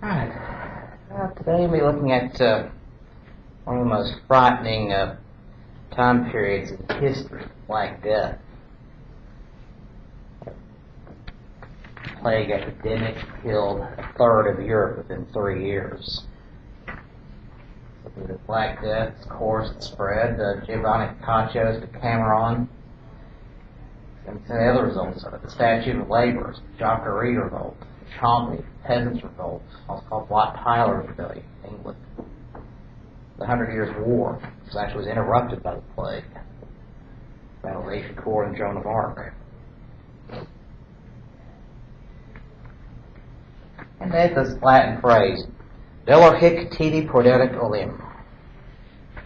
Alright, today we'll be looking at one of the most frightening time periods in history, Black Death. Plague epidemic killed a third of Europe within 3 years. The Black Death, of course, it spread. Giovanni Boccaccio's Decameron, and the other results of it. The Statute of Labour, the Jacquerie Revolt, the Champy Peasants' Revolt, also called Wat Tyler's Rebellion in England. The 100 Years' War, which actually was interrupted by the plague. Battle of Agincourt and Joan of Arc. And that's this Latin phrase, Dolor hic tibi proderet oleum.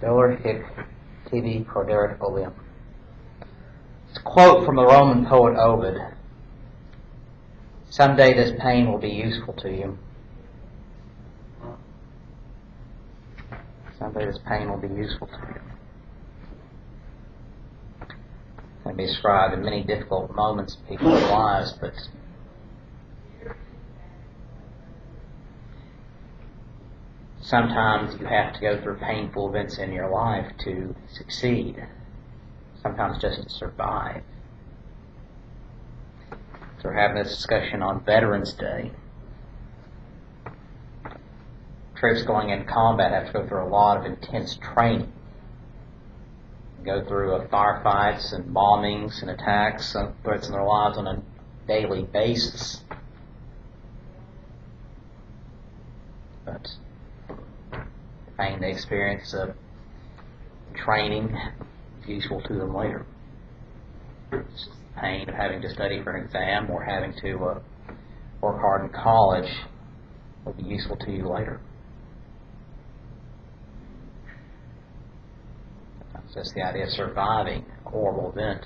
Dolor hic tibi proderet oleum. It's a quote from the Roman poet Ovid. Someday this pain will be useful to you. Someday this pain will be useful to you. It can be described in many difficult moments in people's lives, but sometimes you have to go through painful events in your life to succeed. Sometimes just to survive. So we're having this discussion on Veterans Day. Troops going into combat have to go through a lot of intense training. Go through firefights and bombings and attacks and threats in their lives on a daily basis. But the pain they experience of training is useful to them later. It's the pain of having to study for an exam or having to work hard in college will be useful to you later. It's just the idea of surviving a horrible event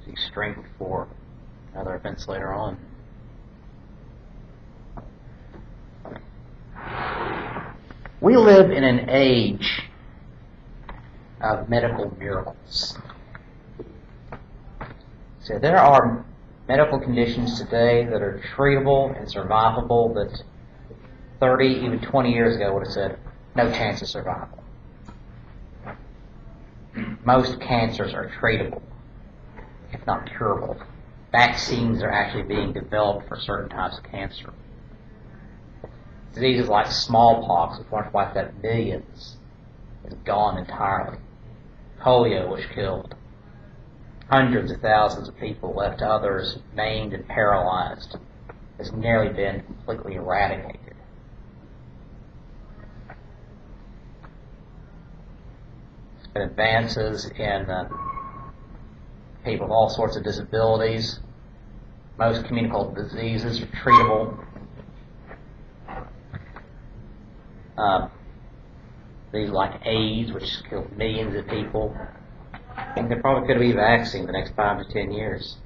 gives you strength for other events later on. We live in an age of medical miracles. So there are medical conditions today that are treatable and survivable that 30, even 20 years ago would have said, no chance of survival. Most cancers are treatable, if not curable. Vaccines are actually being developed for certain types of cancer. Diseases like smallpox, which once wiped out millions, is gone entirely. Polio, which killed hundreds of thousands of people, left others maimed and paralyzed, has nearly been completely eradicated. There's been advances in people with all sorts of disabilities. Most communicable diseases are treatable. These like AIDS, which killed millions of people, I think there probably could be a vaccine in the next 5 to 10 years.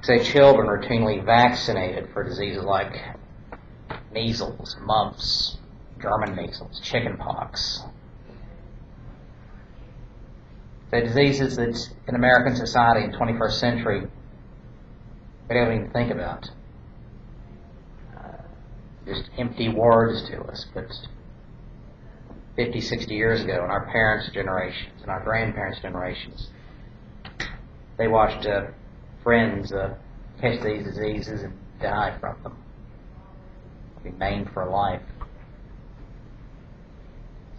Say children routinely vaccinated for diseases like measles, mumps, German measles, chickenpox. The diseases that in American society in the 21st century we don't even think about. Just empty words to us, but 50, 60 years ago, in our parents' generations and our grandparents' generations, they watched friends catch these diseases and die from them. Be maimed for life.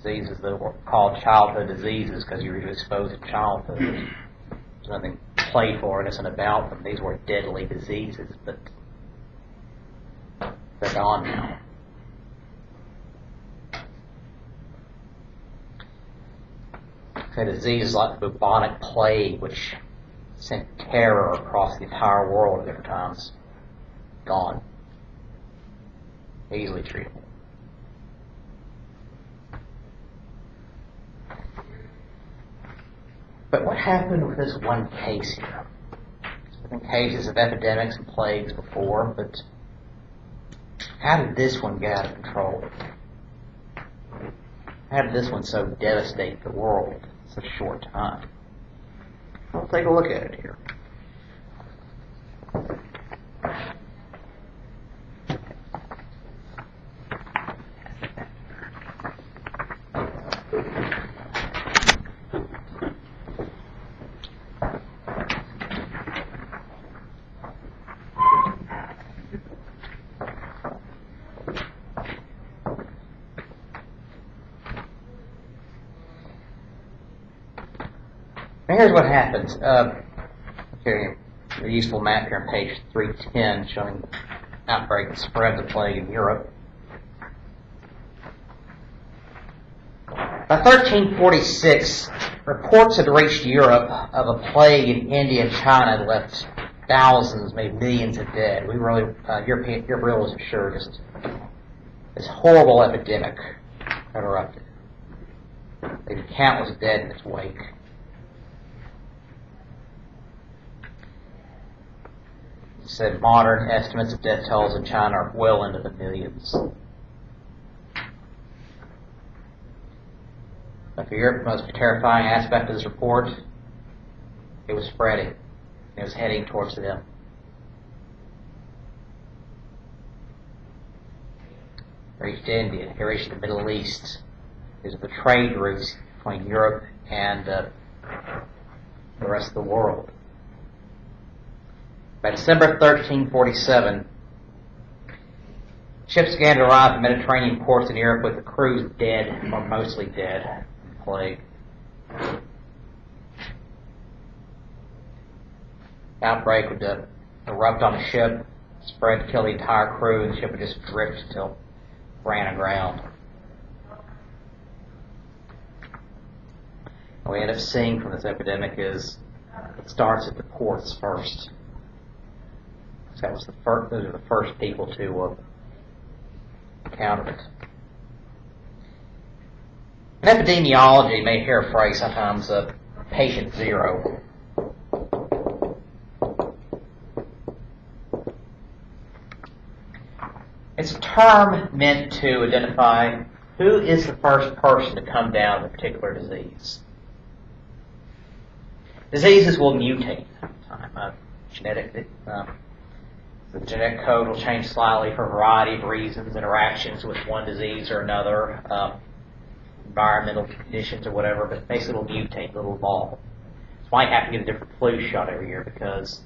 Diseases that were called childhood diseases because you were exposed in childhood. There's nothing playful or innocent about them. These were deadly diseases, but they're gone now. So diseases like the bubonic plague, which sent terror across the entire world at different times, gone. Easily treatable. But what happened with this one case here? There's been cases of epidemics and plagues before, but how did this one get out of control? How did this one so devastate the world in such a short time? Well, take a look at it here. Now here's what happens. Here, a useful map here on page 310 showing the outbreak and spread of the plague in Europe. By 1346, reports had reached Europe of a plague in India and China that left thousands, maybe millions of dead. We really, Europe really wasn't sure. Just this horrible epidemic erupted. Leaving countless dead in its wake. It said modern estimates of death tolls in China are well into the millions. But for Europe, the most terrifying aspect of this report, it was spreading. It was heading towards them. It reached India. It reached the Middle East. These are the trade routes between Europe and the rest of the world. By December 1347, ships began to arrive at Mediterranean ports in Europe with the crews dead, or mostly dead, from the plague. The outbreak would erupt on a ship, spread, kill the entire crew, and the ship would just drift until it ran aground. What we end up seeing from this epidemic is it starts at the ports first. So that was those are the first people to encounter it. In epidemiology, you may hear a phrase sometimes of patient zero. It's a term meant to identify who is the first person to come down with a particular disease. Diseases will mutate over time. The genetic code will change slightly for a variety of reasons, interactions with one disease or another, environmental conditions or whatever, but basically it'll mutate, it'll evolve. That's why you have to get a different flu shot every year, because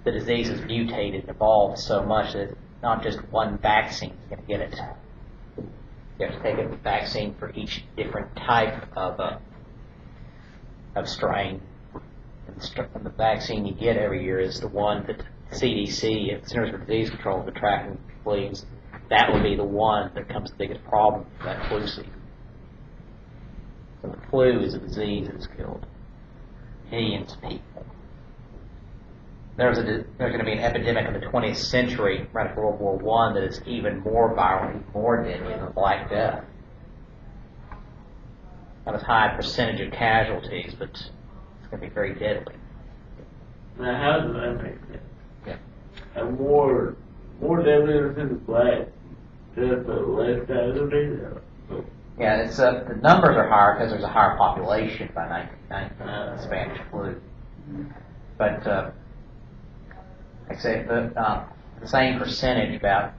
the disease has mutated and evolved so much that not just one vaccine is going to get it. You have to take a vaccine for each different type of strain. And the vaccine you get every year is the one that CDC, Centers for Disease Control, is tracking believes that will be the one that becomes the biggest problem for that flu season. So the flu is a disease that has killed millions of people. There's going to be an epidemic in the 20th century, right after World War I, that is even more violent, more deadly than the Black Death. Not as high a percentage of casualties, but it's going to be very deadly. Now, how does that make sense? Yeah. And more deadly than the Black Death, but less casualties? Yeah, it's the numbers are higher because there's a higher population by 1990, Spanish flu. But like I say, the same percentage, about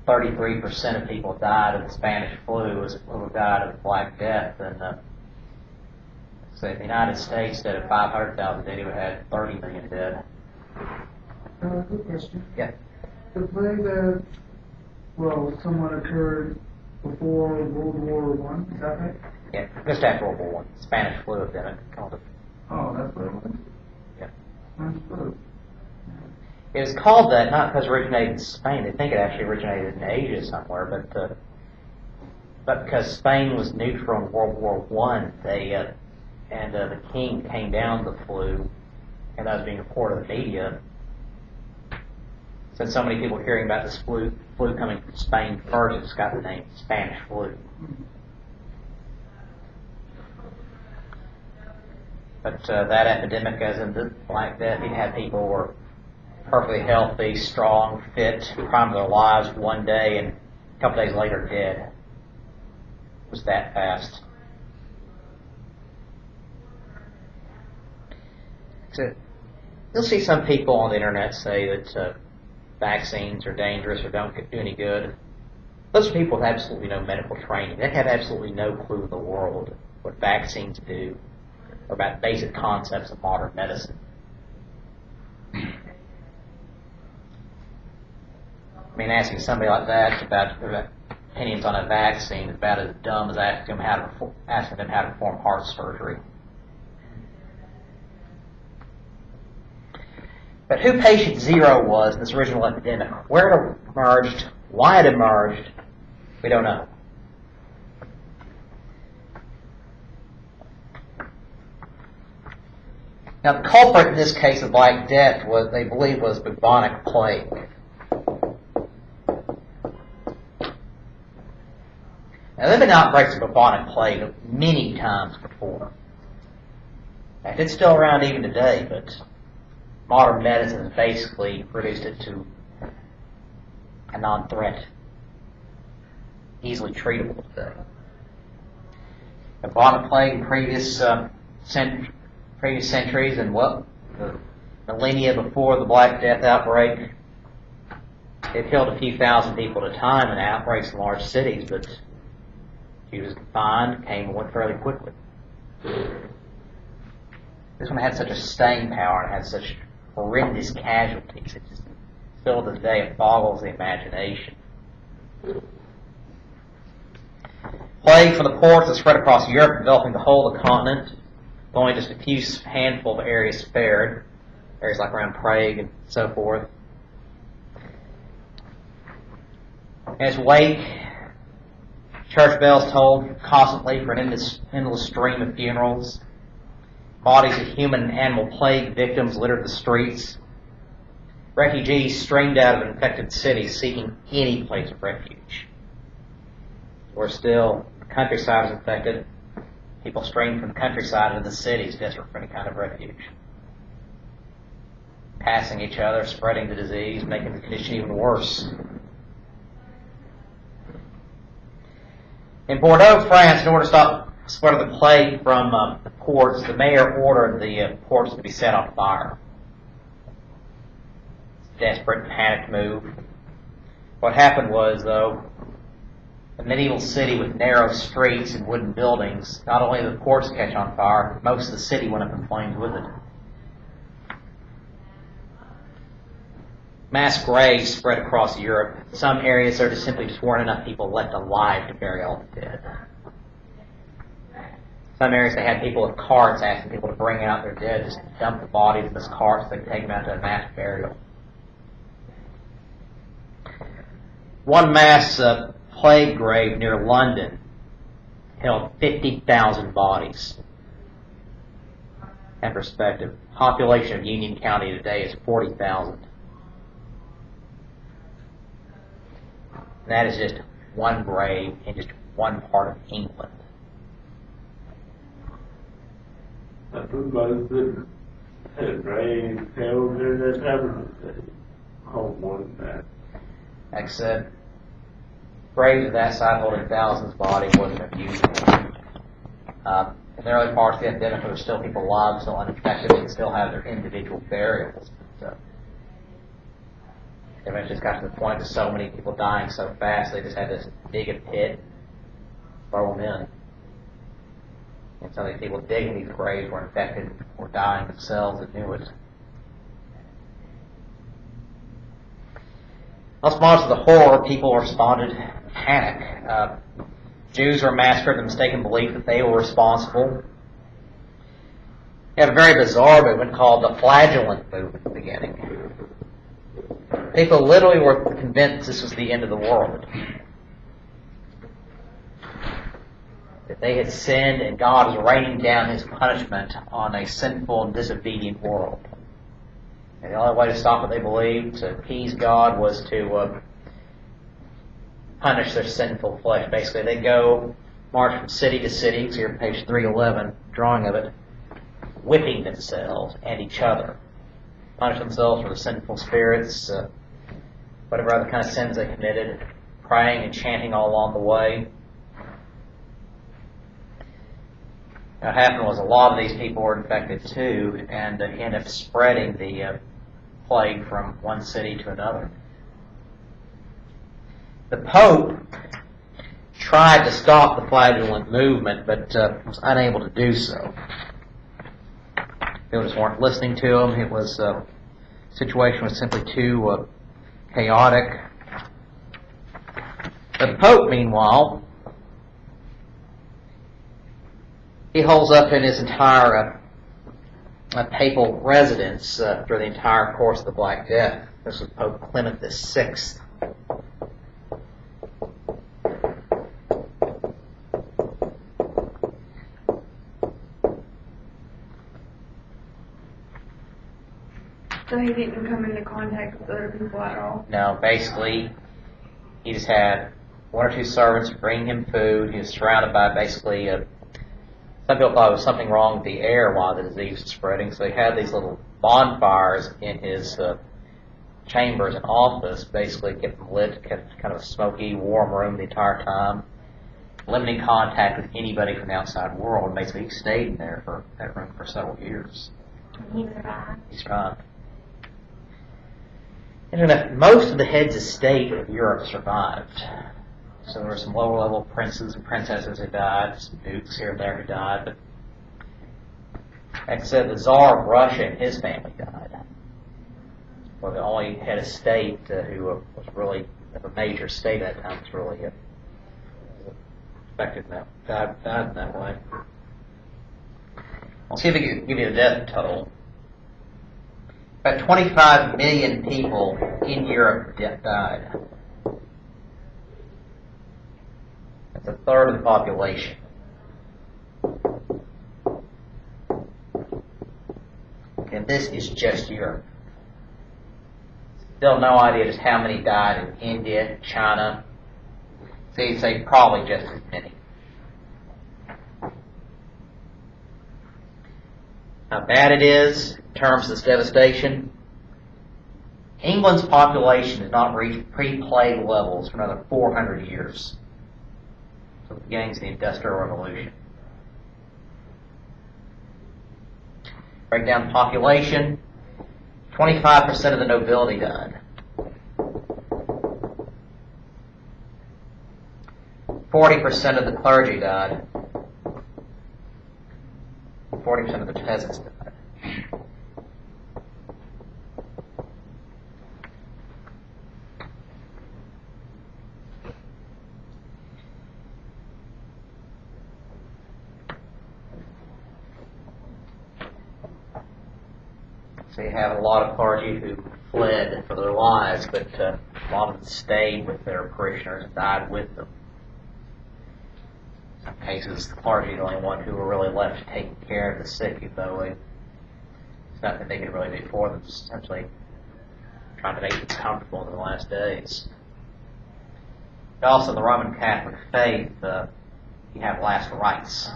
33% of people died of the Spanish flu as who died of the Black Death. And say the United States, instead of 500,000 dead, it would have had 30 million dead. Good question. Yeah. The plague that, somewhat occurred before World War I, is that right? Yeah, just after World War I, Spanish flu epidemic called it. Oh, that's what it was? Yeah. Spanish flu. It was called that not because it originated in Spain. They think it actually originated in Asia somewhere, but because Spain was neutral in World War I, the king came down the flu, and that was being reported in the media. Since so many people were hearing about this flu coming from Spain first, it's got the name Spanish flu. But that epidemic, as in the Black Death, you had people who were perfectly healthy, strong, fit, prime of their lives one day, and a couple days later dead. It was that fast. So, you'll see some people on the internet say that vaccines are dangerous or don't do any good. Those are people with absolutely no medical training. They have absolutely no clue in the world what vaccines do or about basic concepts of modern medicine. I mean, asking somebody like that about their opinions on a vaccine is about as dumb as asking them how to perform heart surgery. But who patient zero was in this original epidemic, where it emerged, why it emerged, we don't know. Now, the culprit in this case of Black Death was, they believe, was bubonic plague. Now, there have been outbreaks of bubonic plague many times before. In fact, it's still around even today, but modern medicine has basically reduced it to a non-threat, easily treatable today. Bubonic plague in previous centuries and the millennia before the Black Death outbreak, it killed a few thousand people at a time in outbreaks in large cities, but she was confined, came and went fairly quickly. This one had such a staying power and had such horrendous casualties. It just, still to this day, it boggles the imagination. Plague from the ports that spread across Europe, enveloping the whole of the continent. Only just a few handful of areas spared, areas like around Prague and so forth. In its wake, church bells tolled constantly for an endless stream of funerals. Bodies of human and animal plague victims littered the streets. Refugees streamed out of infected cities seeking any place of refuge. Or still, the countryside was infected. People streamed from the countryside into the cities, desperate for any kind of refuge. Passing each other, spreading the disease, making the condition even worse. In Bordeaux, France, in order to stop the spread of the plague from the ports, the mayor ordered the ports to be set on fire. Desperate and panicked move. What happened was, though, a medieval city with narrow streets and wooden buildings, not only did the ports catch on fire, most of the city went up in flames with it. Mass graves spread across Europe. In some areas there simply weren't enough people left alive to bury all the dead. Some areas they had people with carts asking people to bring out their dead, just dump the bodies in those carts so they could take them out to a mass burial. One mass plague grave near London held 50,000 bodies. In perspective, population of Union County today is 40,000. That is just one grave in just one part of England. I think most of had raised held during that time. Home more than that. Like I said, graves of that size holding thousands of bodies wasn't unusual. In the early parts of the epidemic, there were still people alive, still uninfected, and still have their individual burials. So, they eventually just got to the point of so many people dying so fast, they just had to dig a pit, throw them in. And so these people digging these graves were infected or dying themselves and knew it. In response to the horror, people responded in panic. Jews were massacred in the mistaken belief that they were responsible. You have a very bizarre movement called the Flagellant movement at the beginning. People literally were convinced this was the end of the world. That they had sinned and God was raining down His punishment on a sinful and disobedient world. And the only way to stop what they believed, to appease God, was to punish their sinful flesh. Basically, they go march from city to city, so you're on page 311, drawing of it, whipping themselves and each other. Punish themselves for the sinful spirits, whatever other kind of sins they committed, praying and chanting all along the way. What happened was a lot of these people were infected too, and ended up spreading the plague from one city to another. The Pope tried to stop the flagellant movement, but was unable to do so. People just weren't listening to him. It was the situation was simply too chaotic. But the Pope, meanwhile, he holds up in his entire papal residence through the entire course of the Black Death. This was Pope Clement VI. So he didn't come into contact with other people at all? No, basically, he just had one or two servants bring him food. He was surrounded by basically, some people thought there was something wrong with the air while the disease was spreading, so he had these little bonfires in his chambers and office, basically kept them lit, kept kind of a smoky, warm room the entire time, limiting contact with anybody from the outside world, and basically he stayed in there for that room for several years. He survived. He survived. And most of the heads of state of Europe survived. So there were some lower-level princes and princesses who died, some dukes here and there who died, but like I said, the Tsar of Russia and his family died. Well, the only head of state who was really of a major state at that time was really affected in that, died in that way. I'll see if I can give you the death toll. About 25 million people in Europe died. That's a third of the population. And this is just Europe. Still no idea just how many died in India, China. So you'd say probably just as many. How bad it is in terms of this devastation. England's population has not reached pre-plague levels for another 400 years. So the beginnings of the Industrial Revolution. Break down the population. 25% of the nobility died. 40% of the clergy died. 40% of the peasants died. So you have a lot of clergy who fled for their lives, but a lot of them stayed with their parishioners and died with them. In some cases, the clergy are the only one who were really left taking care of the sick, though it's not that they could really do for them, it's essentially trying to make them comfortable in the last days. But also, in the Roman Catholic faith, you have last rites.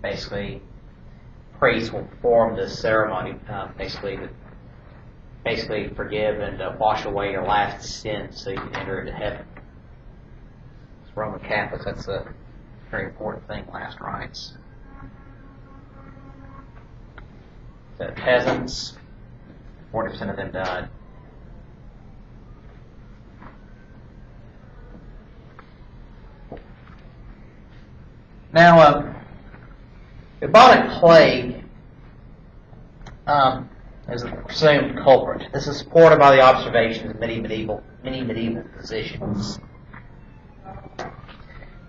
Basically, priests will perform this ceremony, basically forgive and wash away your last sins so you can enter into heaven. As Roman Catholics, that's a very important thing, last rites. The peasants, 40% of them died. Now, bubonic plague is the presumed culprit. This is supported by the observations of many medieval physicians.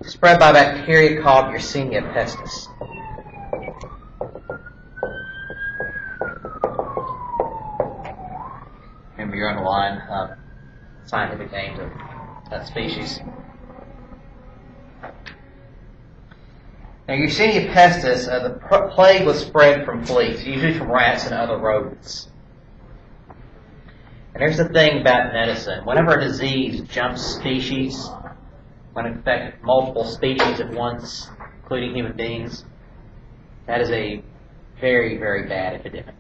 It's spread by a bacteria called Yersinia pestis. Remember your underlying scientific name of that species. Now, Yersinia pestis, the plague was spread from fleas, usually from rats and other rodents. And here's the thing about medicine. Whenever a disease jumps species, when it infects multiple species at once, including human beings, that is a very, very bad epidemic.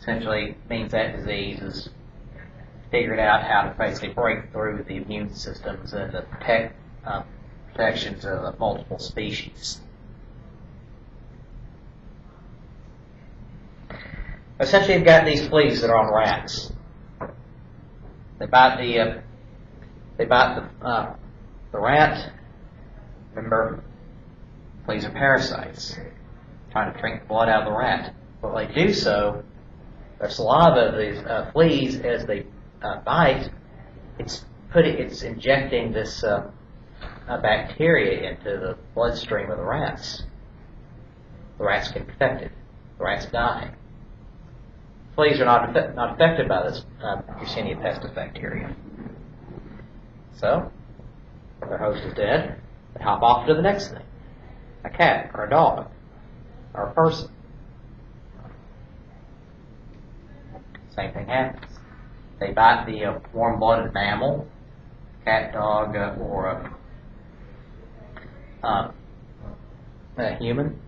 Essentially means that disease is figured out how to basically break through the immune systems and the protections of multiple species. Essentially, you've got these fleas that are on rats. They bite the rat. Remember, fleas are parasites, trying to drink blood out of the rat. But when they do so, their saliva of these fleas, as they bite, it's injecting this a bacteria into the bloodstream of the rats. The rats get infected. The rats die. Fleas are not affected by this Yersinia pestis bacteria. So, their host is dead. They hop off to the next thing. A cat, or a dog, or a person. Same thing happens. They bite the warm-blooded mammal, cat, dog, or a human.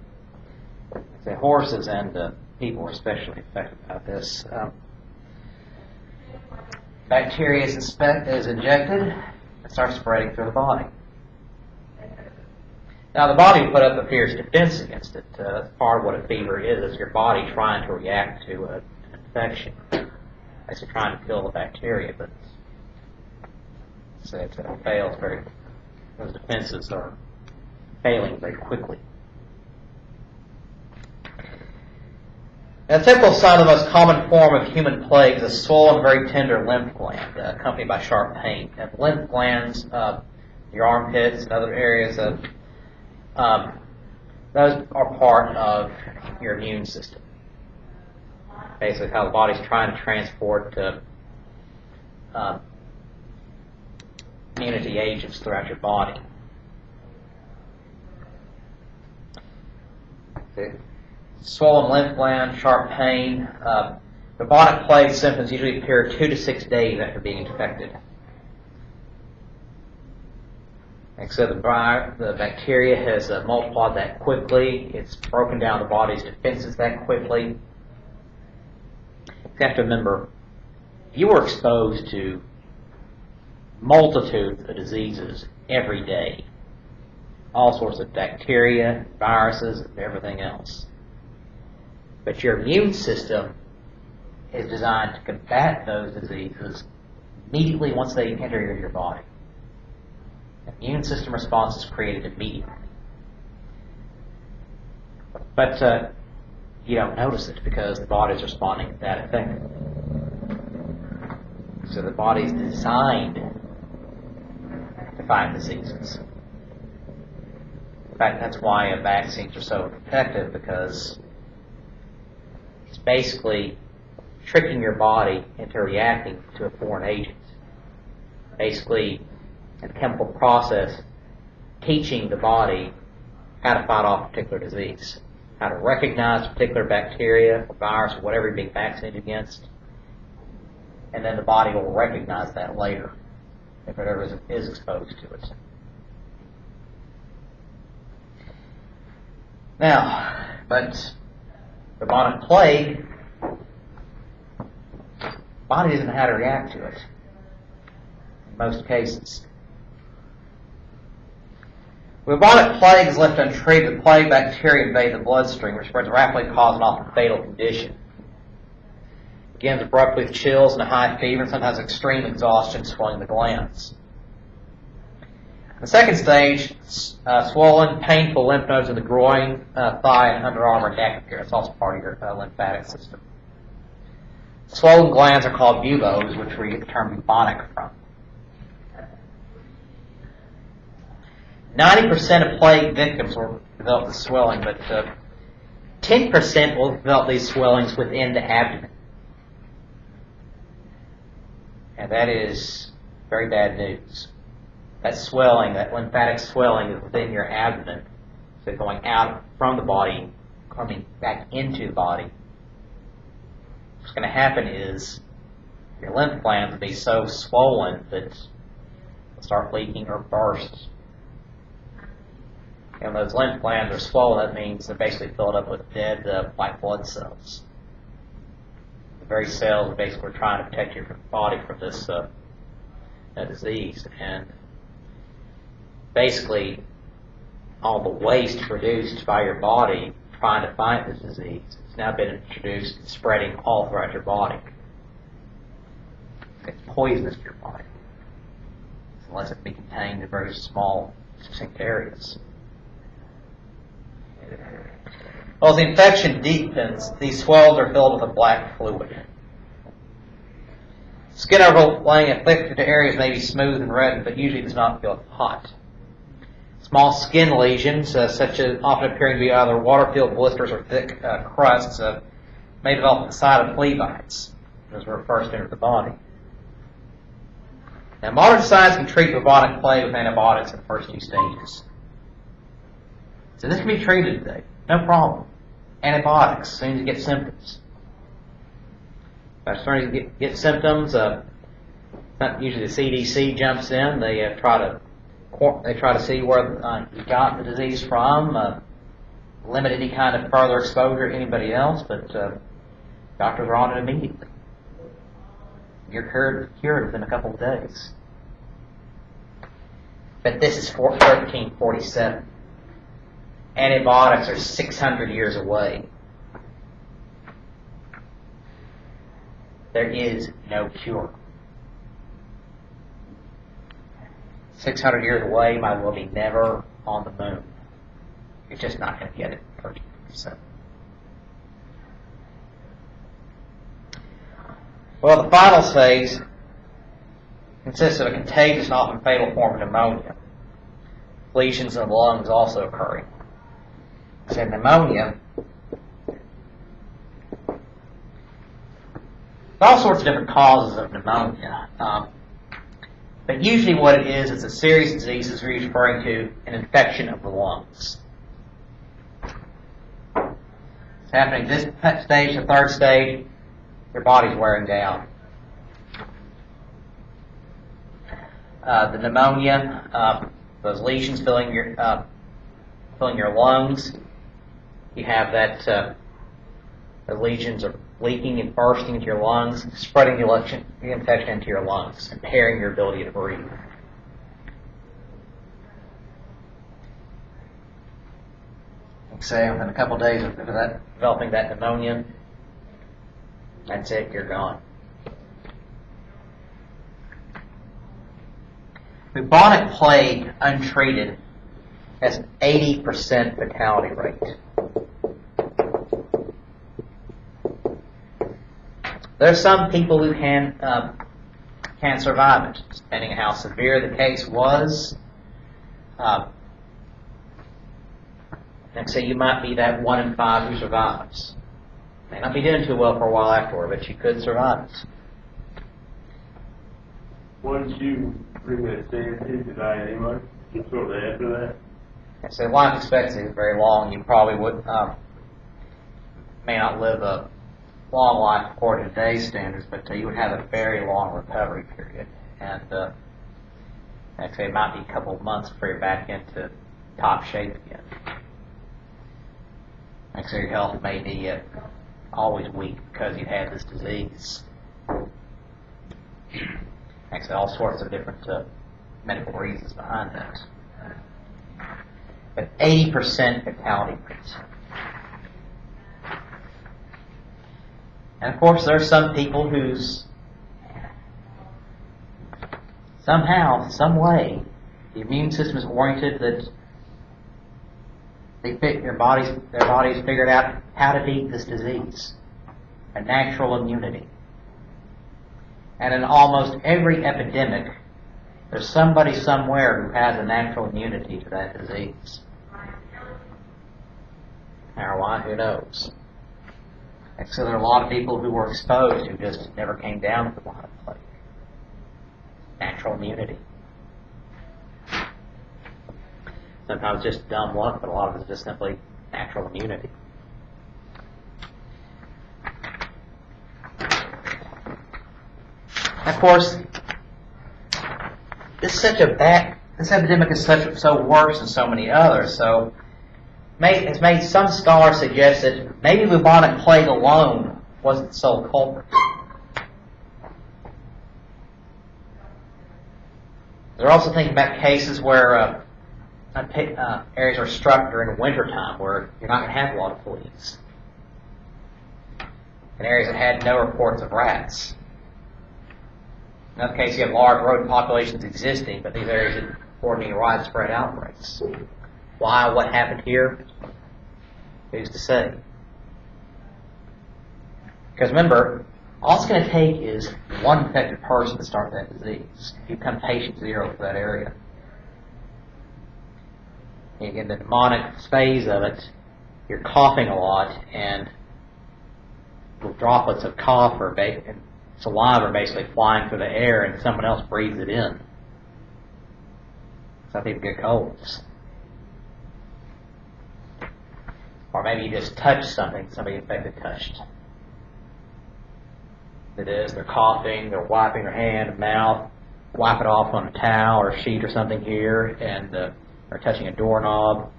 The horses and people are especially affected by this. Bacteria is injected and starts spreading through the body. Now, the body will put up a fierce defense against it. That's part of what a fever is your body trying to react to an infection. It's trying to kill the bacteria, but it fails very. Those defenses are failing very quickly. A typical sign of the most common form of human plague is a swollen, very tender lymph gland, accompanied by sharp pain. And the lymph glands, your armpits and other areas of those are part of your immune system. Basically, how the body's trying to transport immunity agents throughout your body. Okay. Swollen lymph gland, sharp pain. Bubonic plague symptoms usually appear 2 to 6 days after being infected. And so the bacteria has multiplied that quickly. It's broken down the body's defenses that quickly. You have to remember, you were exposed to multitudes of diseases every day. All sorts of bacteria, viruses, and everything else. But your immune system is designed to combat those diseases immediately once they enter your body. The immune system response is created immediately. But you don't notice it because the body's responding that effectively. So the body's designed to fight diseases. In fact, that's why vaccines are so effective, because it's basically tricking your body into reacting to a foreign agent. Basically, in a chemical process, teaching the body how to fight off a particular disease, how to recognize a particular bacteria or virus or whatever you're being vaccinated against, and then the body will recognize that later if it ever is exposed to it. Now, but bubonic plague, the body doesn't know how to react to it in most cases. Bubonic plague is left untreated. The plague bacteria invade the bloodstream, which spreads rapidly, causing often fatal condition. It begins abruptly with chills and a high fever, and sometimes extreme exhaustion, swelling the glands. The second stage, swollen, painful lymph nodes in the groin, thigh, and underarm or neck appear. It's also part of your lymphatic system. Swollen glands are called buboes, which we get the term bubonic from. 90% of plague victims will develop the swelling, but 10% will develop these swellings within the abdomen. And that is very bad news. That swelling, that lymphatic swelling is within your abdomen. So going out from the body, coming back into the body. What's going to happen is your lymph glands will be so swollen that they'll start leaking or burst. And when those lymph glands are swollen, that means they're basically filled up with dead white blood cells. The very cells that basically are trying to protect your body from this disease. And basically, all the waste produced by your body trying to fight this disease has now been introduced and spreading all throughout your body. It's poisonous to your body, unless it be contained in very small, succinct areas. Well, as the infection deepens, these swells are filled with a black fluid. Skin overlaying afflicted areas may be smooth and reddened, but usually does not feel hot. Small skin lesions, such as often appearing to be either water-filled blisters or thick crusts, may develop at the site of flea bites as we're first enter the body. Now, modern science can treat bubonic plague with antibiotics in the first 2 stages. So this can be treated today, no problem. Antibiotics, as soon as you get symptoms. As soon as you get symptoms, not usually the CDC jumps in. They try to see where you got the disease from, limit any kind of further exposure to anybody else, but doctors are on it immediately. You're cured within a couple of days. But this is 1347. Antibiotics are 600 years away. There is no cure. 600 years away might well be never on the moon. You're just not going to get it in 1347. Well, the final phase consists of a contagious and often fatal form of pneumonia. Lesions in the lungs also occurring. So pneumonia, all sorts of different causes of pneumonia. But usually what it is a serious disease is referring to an infection of the lungs. It's happening this stage, the 3rd stage. Your body's wearing down. The pneumonia, those lesions filling your lungs. You have that the lesions are leaking and bursting into your lungs, spreading the infection into your lungs, impairing your ability to breathe. Like say, within a couple of days of developing that pneumonia, that's it, you're gone. Bubonic plague, untreated, has an 80% fatality rate. There are some people who can survive it, depending on how severe the case was. And so you might be that 1 in 5 who survives. May not be doing too well for a while afterward, but you could survive it. Once you bring that sanity to die anyway, shortly after that. And so life expectancy is very long. You probably may not live a long life according to today's standards, but you would have a very long recovery period. And actually it might be a couple of months before you're back into top shape again. Actually your health may be always weak because you had this disease. Actually, all sorts of different medical reasons behind that. But 80% fatality rate. And of course, there are some people whose somehow, some way, the immune system is oriented that their bodies figured out how to beat this disease. A natural immunity. And in almost every epidemic, there's somebody somewhere who has a natural immunity to that disease. How or why, who knows? And so there are a lot of people who were exposed who just never came down with the bubonic plague. Natural immunity. Sometimes just dumb luck, but a lot of it is just simply natural immunity. Of course, this epidemic is so worse than so many others. So, it's made some scholars suggest that maybe bubonic plague alone wasn't the sole culprit. They're also thinking about cases where areas are struck during wintertime where you're not going to have a lot of fleas. In areas that had no reports of rats. In other cases, you have large rodent populations existing, but these areas didn't report any widespread outbreaks. Why? What happened here? Who's to say? Because remember, all it's going to take is one infected person to start that disease. You become patient zero for that area. in the pneumonic phase of it, you're coughing a lot, and droplets of cough and saliva are basically flying through the air, and someone else breathes it in. Some people get colds. Or maybe you just touch something somebody infected touched. It is, they're coughing, they're wiping their hand and mouth, wipe it off on a towel or a sheet or something here, and they're touching a doorknob.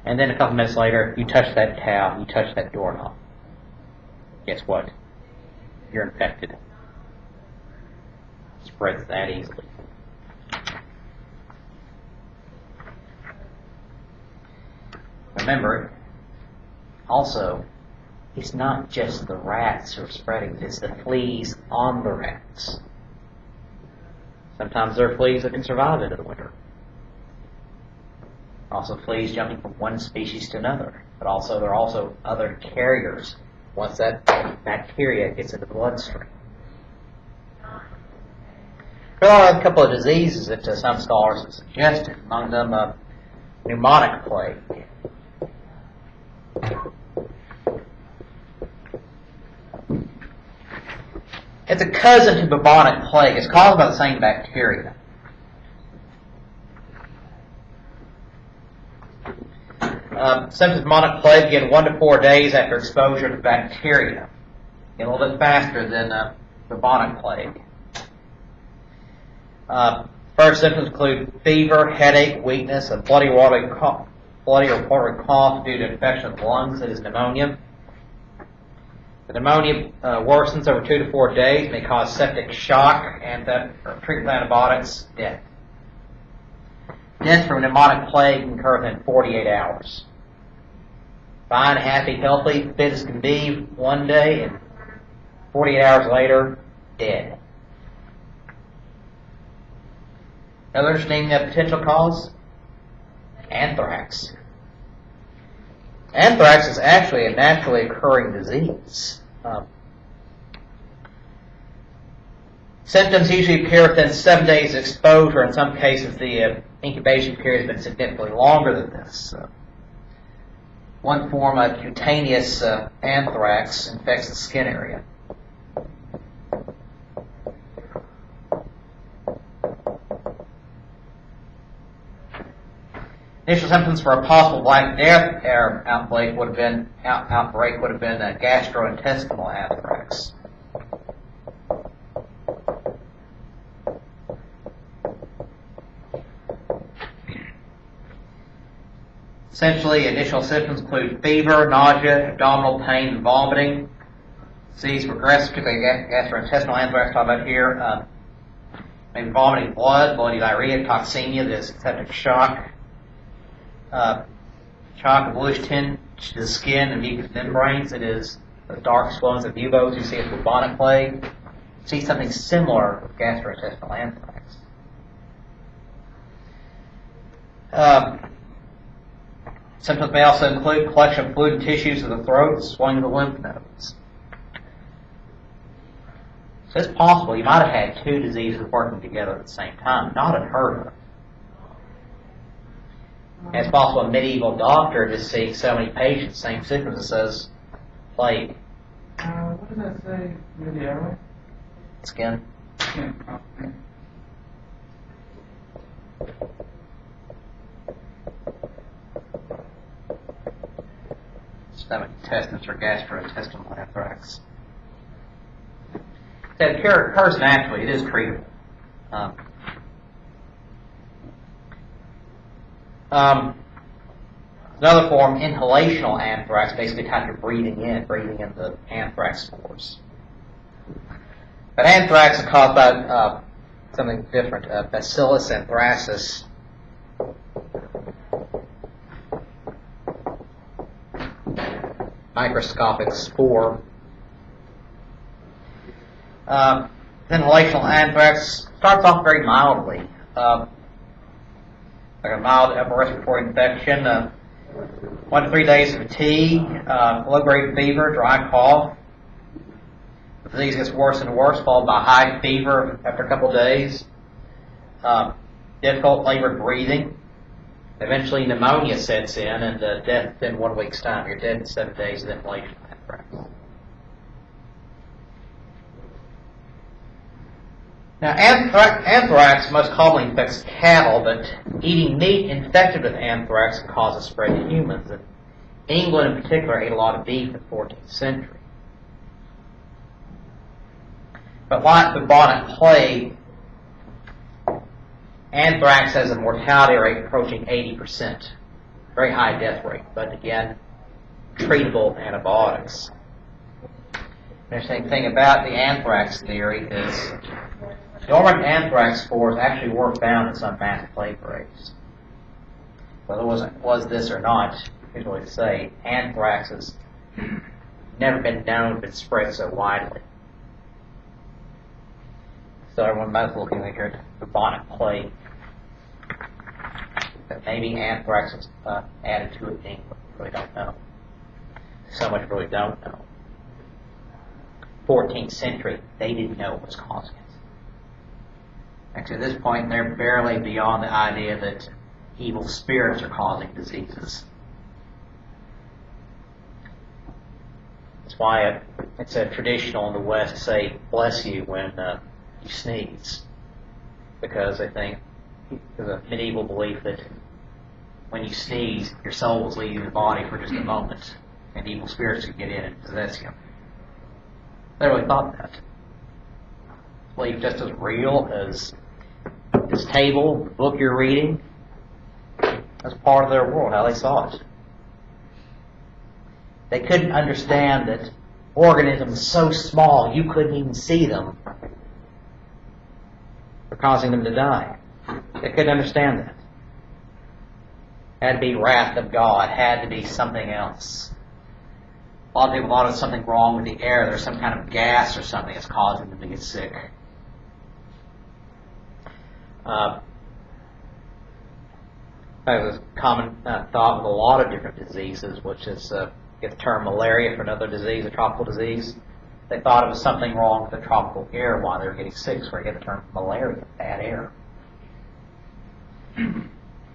And then a couple minutes later, you touch that towel, you touch that doorknob. Guess what? You're infected. It spreads that easily. Remember, also, it's not just the rats who are spreading it, it's the fleas on the rats. Sometimes there are fleas that can survive into the winter. Also fleas jumping from one species to another. But also there are also other carriers once that bacteria gets into the bloodstream. There are a couple of diseases that some scholars have suggested, among them pneumonic plague. It's a cousin to bubonic plague. It's caused by the same bacteria. Symptoms of pneumonic plague begin 1 to 4 days after exposure to bacteria. A little bit faster than bubonic plague. First symptoms include fever, headache, weakness, a bloody or watery cough due to infection of the lungs, that is pneumonia. The pneumonia worsens over 2 to 4 days, may cause septic shock, and treatment with antibiotics, death. Death from pneumonic plague can occur within 48 hours. Fine, happy, healthy, fit as can be one day, and 48 hours later, dead. Another interesting potential cause? Anthrax. Anthrax is actually a naturally occurring disease. Symptoms usually appear within 7 days of exposure. In some cases, the incubation period has been significantly longer than this. One form of cutaneous anthrax infects the skin area. Initial symptoms for a possible Black Death outbreak would have been gastrointestinal anthrax. Essentially, initial symptoms include fever, nausea, abdominal pain, and vomiting. Disease progresses, particularly gastrointestinal anthrax, talked about here. Maybe vomiting blood, bloody diarrhea, toxemia, this septic shock. Shock, a bluish tinge to the skin and mucous membranes. It is the dark swellings of buboes you see with bubonic plague. You see something similar with gastrointestinal anthrax. Symptoms may also include collection of fluid and tissues of the throat, swelling of the lymph nodes. So it's possible you might have had two diseases working together at the same time. Not unheard of. And it's possible a medieval doctor just seeing so many patients, same symptoms, and says, plague. What does that say near the airway? Skin. Yeah. Stomach intestines or gastrointestinal anthrax. That occurs naturally. It is treatable. Another form, inhalational anthrax, basically type you're breathing in the anthrax spores. But anthrax is caused by something different, Bacillus anthracis. Microscopic spore. Inhalational anthrax starts off very mildly. Like a mild upper respiratory infection, 1 to 3 days of fatigue, low-grade fever, dry cough. The disease gets worse and worse, followed by high fever after a couple of days. Difficult labored breathing. Eventually pneumonia sets in and death within 1 week's time. You're dead in 7 days of inhalation of anthrax. Now, anthrax most commonly infects cattle, but eating meat infected with anthrax can cause a spread to humans. And England, in particular, ate a lot of beef in the 14th century. But like bubonic plague, anthrax has a mortality rate approaching 80%. Very high death rate, but again, treatable with antibiotics. The interesting thing about the anthrax theory is dormant anthrax spores actually were found in some mass plague graves. Whether it was this or not, it's really to say. Anthrax has never been known to be spread so widely. So everyone might be looking at bubonic plague. But maybe anthrax was added to it in England. Really don't know. So much really don't know. 14th century, they didn't know what was causing it. Actually, at this point, they're barely beyond the idea that evil spirits are causing diseases. That's why it's a traditional in the West to say, bless you, when you sneeze. Because they think, there's a medieval belief that when you sneeze, your soul is leaving the body for just a moment, and evil spirits can get in and possess you. They really thought that. Belief just as real as this table, the book you're reading. That's part of their world, how they saw it. They couldn't understand that organisms so small you couldn't even see them were causing them to die. They couldn't understand that. Had to be wrath of God, had to be something else. A lot of people thought there was something wrong with the air. There's some kind of gas or something that's causing them to get sick. That was a common thought with a lot of different diseases, which is, get the term malaria for another disease, a tropical disease. They thought it was something wrong with the tropical air while they were getting sick, so they get the term malaria, bad air. Now,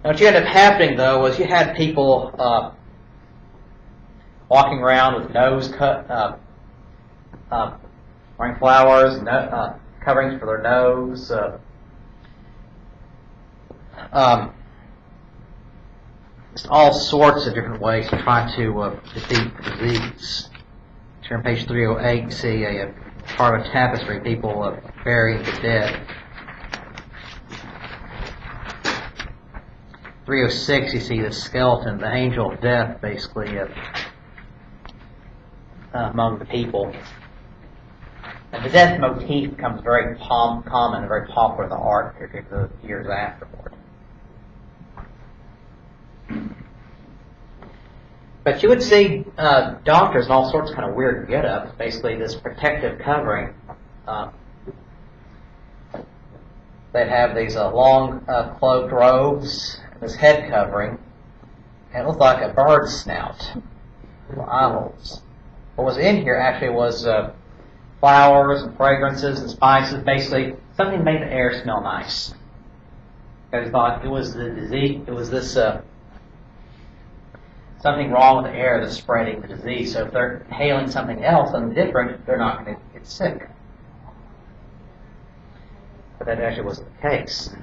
what ended up happening, though, was you had people walking around with nose cut, wearing flowers, coverings for their nose, just all sorts of different ways to try to defeat the disease. Here on page 308, you see a part of a tapestry, people burying the dead. 306, you see the skeleton, the angel of death, basically, among the people. And the death motif becomes very common and very popular in the art period of the years afterward. But you would see doctors in all sorts of kind of weird get-ups, basically this protective covering. They'd have these long cloaked robes, this head covering, and it looked like a bird's snout, little eye holes. What was in here actually was flowers and fragrances and spices, basically something that made the air smell nice. Because they thought it was the disease, it was this something wrong with the air that's spreading the disease. So if they're inhaling something else, something different, they're not going to get sick. But that actually wasn't the case.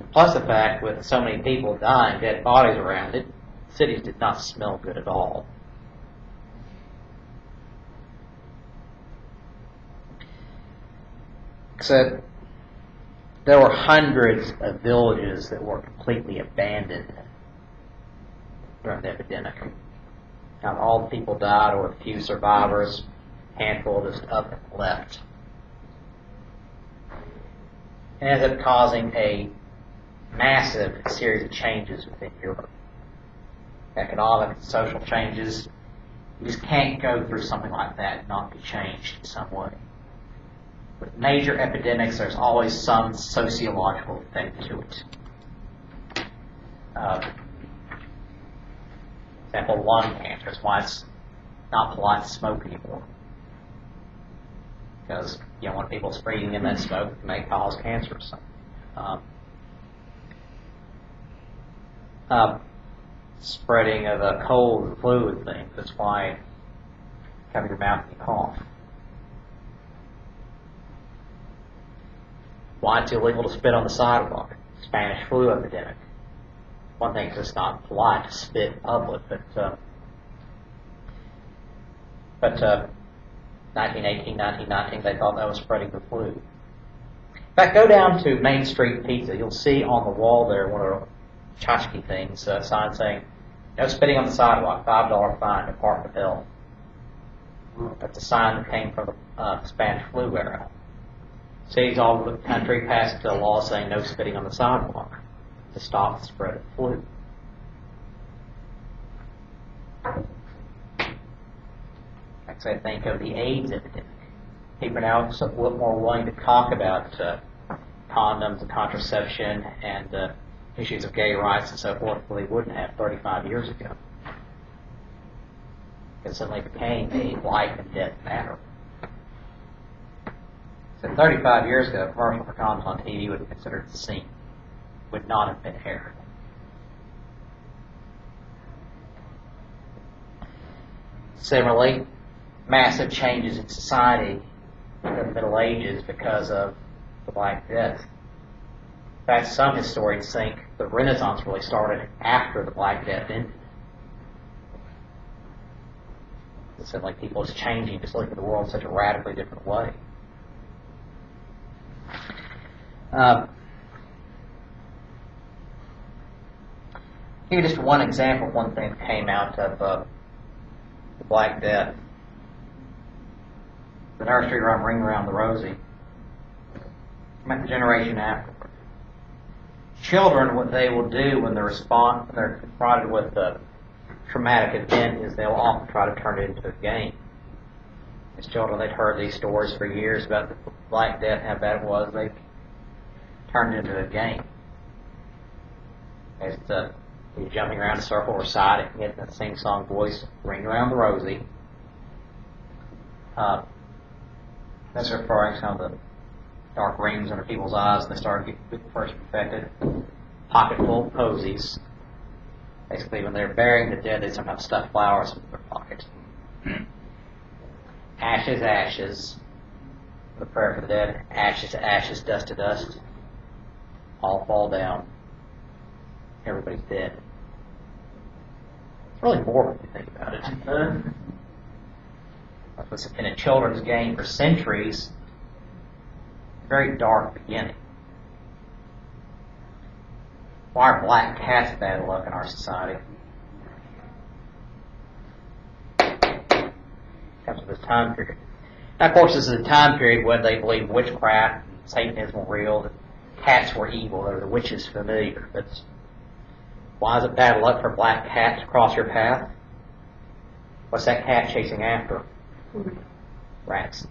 And plus the fact, with so many people dying, dead bodies around it, cities did not smell good at all. Except there were hundreds of villages that were completely abandoned during the epidemic. Not all the people died, or a few survivors, a handful just up and left. It ended up causing a massive series of changes within Europe. Economic and social changes. You just can't go through something like that and not be changed in some way. With major epidemics, there's always some sociological effect to it. For example, lung cancer is why it's not polite to smoke anymore. Because you don't want people breathing in that smoke, it may cause cancer or something. spreading of a cold and flu thing. That's why cover your mouth and you cough. Why it's illegal to spit on the sidewalk? Spanish flu epidemic. One thing is it's not polite to spit in public, but 1918, 1919, they thought that was spreading the flu. In fact, go down to Main Street Pizza. You'll see on the wall there one of the tchotchke things, sign saying, "No spitting on the sidewalk, $5 fine, Department of Health." That's a sign that came from the Spanish flu era. Cities all over the country passed a law saying no spitting on the sidewalk to stop the spread of the flu. I think of the AIDS epidemic. People are now somewhat more willing to talk about condoms and contraception and issues of gay rights and so forth than they wouldn't have 35 years ago. It suddenly became a life and death matter. So 35 years ago, a commercial for condoms on TV would be considered obscene, would not have been aired. Similarly, massive changes in society in the Middle Ages because of the Black Death. In fact, some historians think the Renaissance really started after the Black Death ended. It said like people is changing, just looking at the world in such a radically different way. Give you just one example of one thing that came out of the Black Death. The nursery rhyme Ring Around the Rosie. About the generation afterward. Children, what they will do when they're confronted with a traumatic event is they'll often try to turn it into a game. As children, they'd heard these stories for years about the Black Death, how bad it was. They turned it into a game. As you're jumping around a circle, reciting, getting that sing-song voice, Ring Around the Rosie. That's referring to some of the dark rings under people's eyes, and they started getting first infected. Pocket full of posies. Basically, when they're burying the dead, they sometimes stuff flowers in their pocket. Ashes, ashes. The prayer for the dead. Ashes to ashes, dust to dust. All fall down. Everybody's dead. It's really morbid when you think about it. It's been a children's game for centuries. Very dark beginning. Why are black cats bad luck in our society? Comes with this time period. Now, of course, this is a time period when they believed witchcraft and Satanism were real, that cats were evil, or the witches familiar. But why is it bad luck for a black cat to cross your path? What's that cat chasing after? Rats.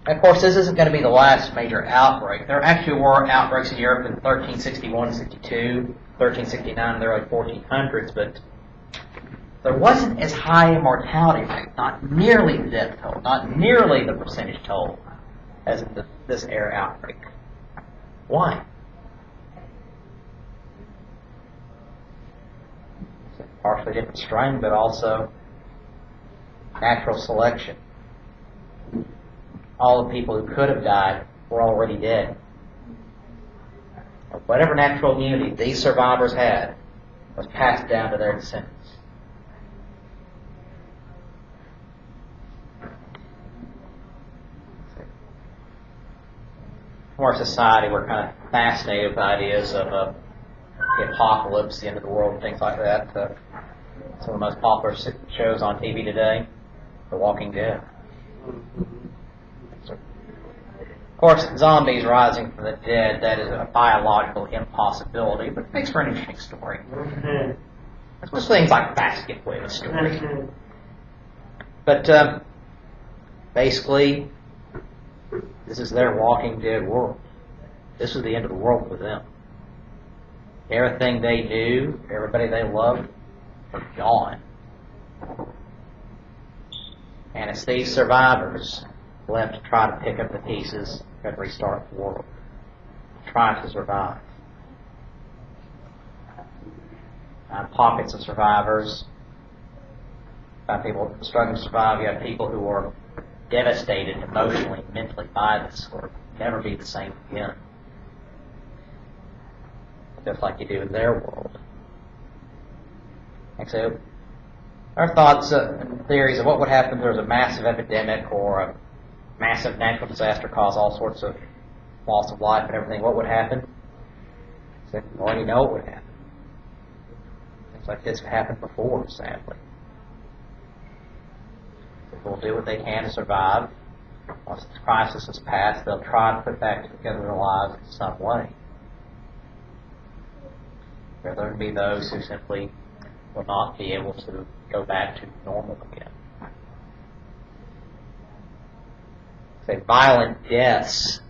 Of course, this isn't going to be the last major outbreak. There actually were outbreaks in Europe in 1361, 62, 1369, in the early 1400s, but there wasn't as high a mortality rate, not nearly the death toll, not nearly the percentage toll as in this era outbreak. Why? It's a partially different strain, but also natural selection. All the people who could have died were already dead. Whatever natural immunity these survivors had was passed down to their descendants. In our society, we're kind of fascinated with ideas of the apocalypse, the end of the world, and things like that. Some of the most popular shows on TV today, The Walking Dead. Of course, zombies rising from the dead, that is a biological impossibility, but it makes for an interesting story. That's what things like basket weave a story. But basically, this is their Walking Dead world. This is the end of the world for them. Everything they knew, everybody they loved, are gone. And it's these survivors left to try to pick up the pieces and restart the world, try to survive. Pockets of survivors. People struggling to survive. You have people who are devastated emotionally, mentally by this, or never be the same again. Just like you do in their world. And so, our thoughts and theories of what would happen if there was a massive epidemic or a massive natural disaster cause all sorts of loss of life and everything. What would happen? So we already know what would happen. Things like this have happened before, sadly. People will do what they can to survive. Once the crisis has passed, they'll try to put back together their lives in some way. There are going to be those who simply will not be able to go back to normal again. Say violent deaths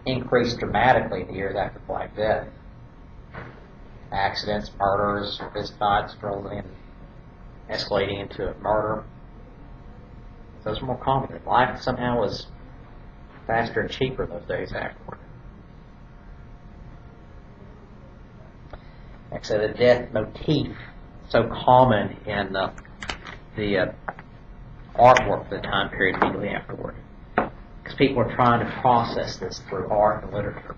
increased dramatically in the years after Black Death. Accidents, murders, fistfights, escalating into murder. Those were more common. Life somehow was faster and cheaper those days afterward. Like I said, the death motif so common in the artwork of the time period immediately afterward. Because people are trying to process this through art and literature.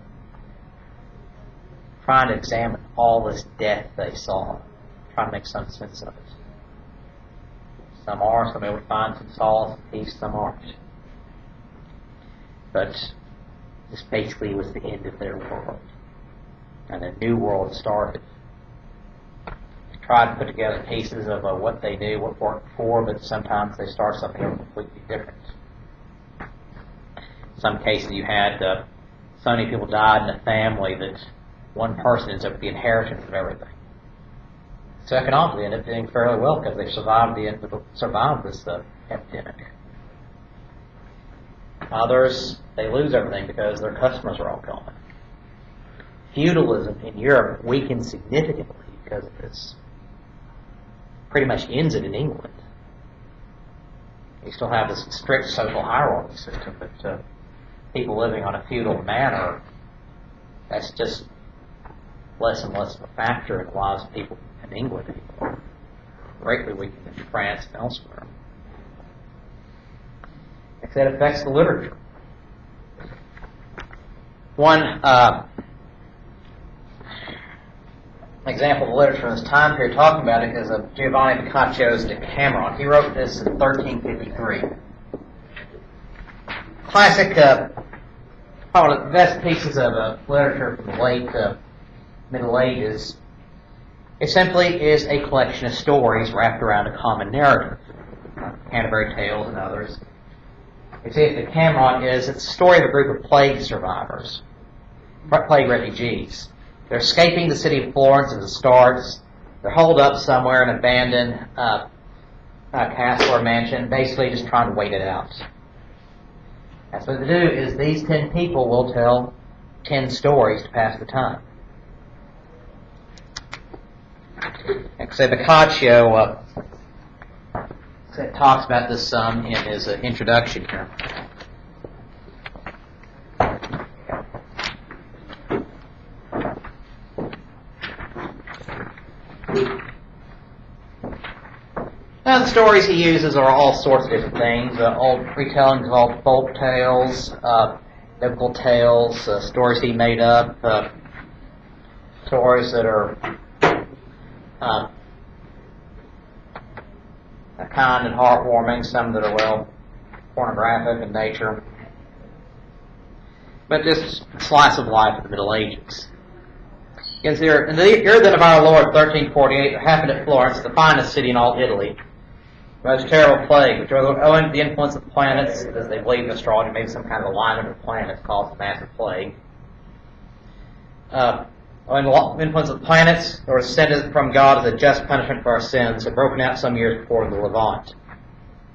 Trying to examine all this death they saw. Trying to make some sense of it. Some are, some able to find some solace and peace, some aren't. But this basically was the end of their world. And a new world started. Try to put together pieces of what they knew, what worked before, but sometimes they start something completely different. In some cases you had so many people died in a family that one person ends up with the inheritance of everything. So economically, they end up doing fairly well because they survived this epidemic. Others, they lose everything because their customers are all gone. Feudalism in Europe weakened significantly because of this. Pretty much ends it in England. You still have this strict social hierarchy system, but people living on a feudal manor, that's just less and less of a factor in the lives of people in England anymore. Greatly weakened in France and elsewhere. That affects the literature. One example of the literature in this time period talking about it is of Giovanni Boccaccio's Decameron. He wrote this in 1353. Classic, one of the best pieces of literature from the late Middle Ages. It simply is a collection of stories wrapped around a common narrative. Canterbury Tales and others. You see, Decameron it's a story of a group of plague survivors, plague refugees. They're escaping the city of Florence as it starts. They're holed up somewhere in an abandoned castle or mansion, basically just trying to wait it out. And so what they do is these 10 people will tell 10 stories to pass the time. And so Boccaccio talks about this some in his introduction here. Now, the stories he uses are all sorts of different things. Old retellings of old folk tales, biblical tales, stories he made up, stories that are kind and heartwarming, some that are, well, pornographic in nature. But just a slice of life of the Middle Ages. You can see here, in the year then of our Lord, 1348, there happened at Florence, the finest city in all Italy, the most terrible plague, which owing to the influence of the planets, as they believe in astrology, maybe some kind of alignment of planets caused the massive plague. Owing to the influence of the planets, they were descended from God as a just punishment for our sins, had broken out some years before in the Levant.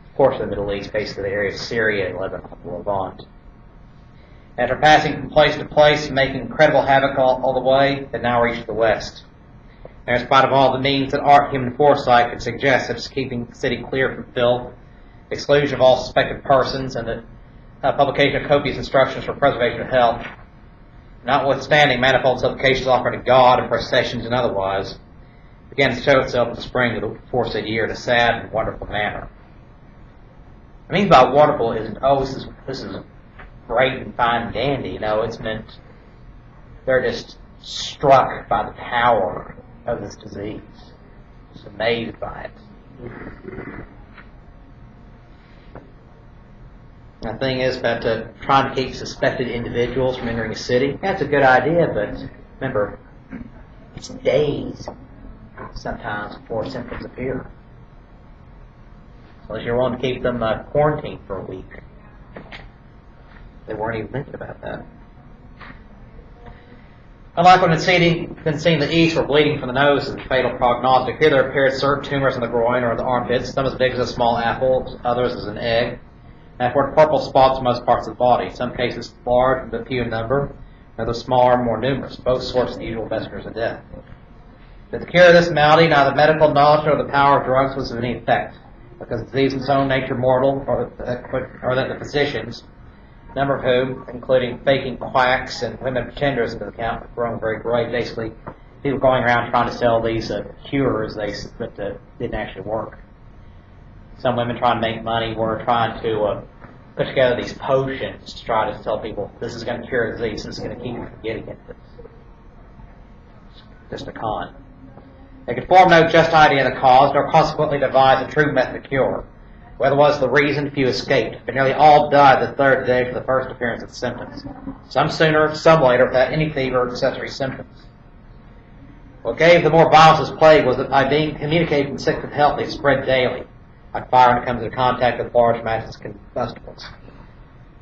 Of course, the Middle East, basically the area of Syria and Lebanon, the Levant. After passing from place to place, making incredible havoc all the way, had now reached the west. And in spite of all the means that art human foresight could suggest, such as keeping the city clear from filth, exclusion of all suspected persons, and the publication of copious instructions for preservation of health, notwithstanding manifold supplications offered to God and processions and otherwise, began to show itself in the spring of the aforesaid year in a sad and wonderful manner. What I mean by wonderful isn't, oh, this is great and fine and dandy. You know, it's meant they're just struck by the power of this disease, just amazed by it. The thing is that trying to keep suspected individuals from entering a city, that's a good idea, but remember, it's days sometimes before symptoms appear. Unless you're willing to keep them quarantined for a week. They weren't even thinking about that. Unlike when it's been seen in the east where bleeding from the nose is a fatal prognostic, here there appeared certain tumors in the groin or in the armpits, some as big as a small apple, others as an egg, and for purple spots in most parts of the body, some cases large but few in number, others smaller and more numerous, both sorts of the usual messengers of death. But the cure of this malady, neither medical knowledge nor the power of drugs was of any effect, because the disease in its own nature mortal, or that the physicians, a number of whom, including faking quacks and women pretenders into the account, were growing very great. Basically, people going around trying to sell these cures that didn't actually work. Some women trying to make money were trying to put together these potions to try to tell people, this is going to cure the disease, this is going to keep you from getting it. It's just a con. They could form no just idea of the cause, nor consequently devise a true method of cure. Whether was the reason, few escaped, but nearly all died the third day for the first appearance of the symptoms. Some sooner, some later, without any fever or accessory symptoms. What gave the more violence this plague was that by being communicated from sick to the healthy, it spread daily, like fire when it comes into contact with large masses of combustibles.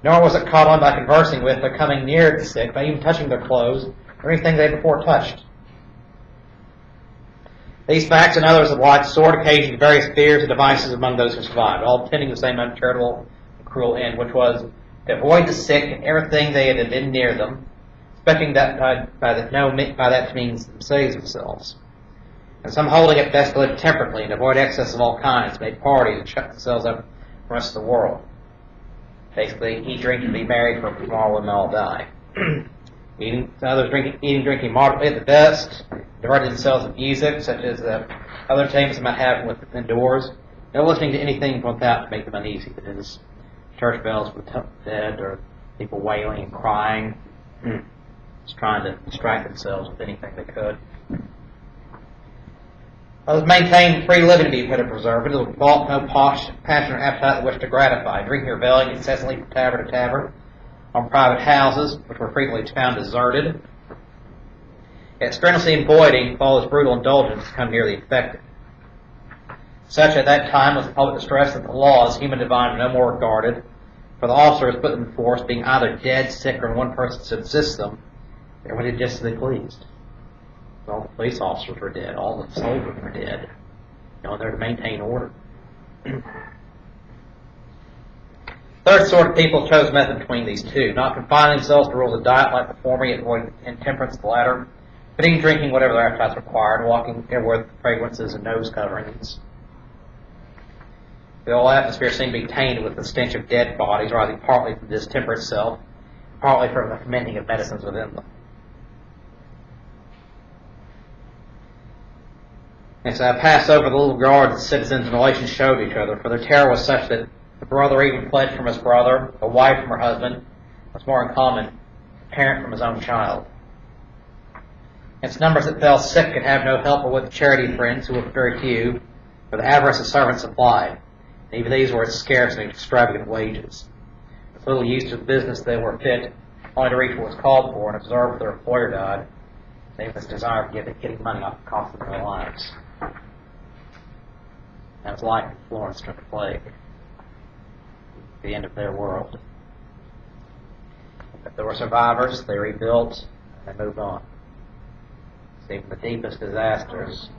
Nor was it caught on by conversing with or coming near the sick, by even touching their clothes or anything they had before touched. These facts and others of like sort occasioned various fears and devices among those who survived, all tending to the same uncharitable and cruel end, which was to avoid the sick and everything they had been near them, expecting that by that means save themselves. And some holding it best to live temperately and avoid excess of all kinds, made parties and shut themselves up from the rest of the world. Basically, eat, drink, and be merry, for tomorrow we'll all die. Others drinking moderately at the best, diverting themselves with music, such as other entertainments they might have indoors. No listening to anything from without to make them uneasy. That is, church bells for the dead, or people wailing and crying, just trying to distract themselves with anything they could. Others maintained free living to be put in preserve, but with no posh, passion, or appetite that wished to gratify, drinking or belling incessantly from tavern to tavern, on private houses, which were frequently found deserted. Yet strenuously avoiding all this brutal indulgence to come near the infected. Such at that time was the public distress that the laws, human divine, were no more regarded, for the officers put them in force, being either dead, sick, or in one person subsists them, they went just as they pleased. All the police officers were dead, all the soldiers were dead. They're to maintain order. Third sort of people chose method between these two, not confining themselves to rules of diet like the former, yet avoiding intemperance the latter, but eating, drinking whatever their appetites required, and walking everywhere with fragrances and nose coverings. The whole atmosphere seemed to be tainted with the stench of dead bodies, rising partly from the distemper itself, partly from the fermenting of medicines within them. And so I passed over the little yard that citizens and relations showed each other, for their terror was such that the brother even fled from his brother, a wife from her husband, what's more in common, a parent from his own child. Its numbers that fell sick could have no help but with the charity friends, who were very few, for the avarice of servants supplied. And even these were at scarce and extravagant wages. With little use to the business, they were fit only to reach what was called for and observe if their employer died, they had this desire of getting money off the cost of their lives. That was like in Florence during the plague. The end of their world. If there were survivors, they rebuilt and they moved on. So even the deepest disasters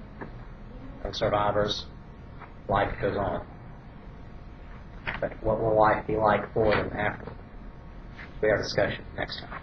of survivors, life goes on. But what will life be like for them after? We have a discussion next time.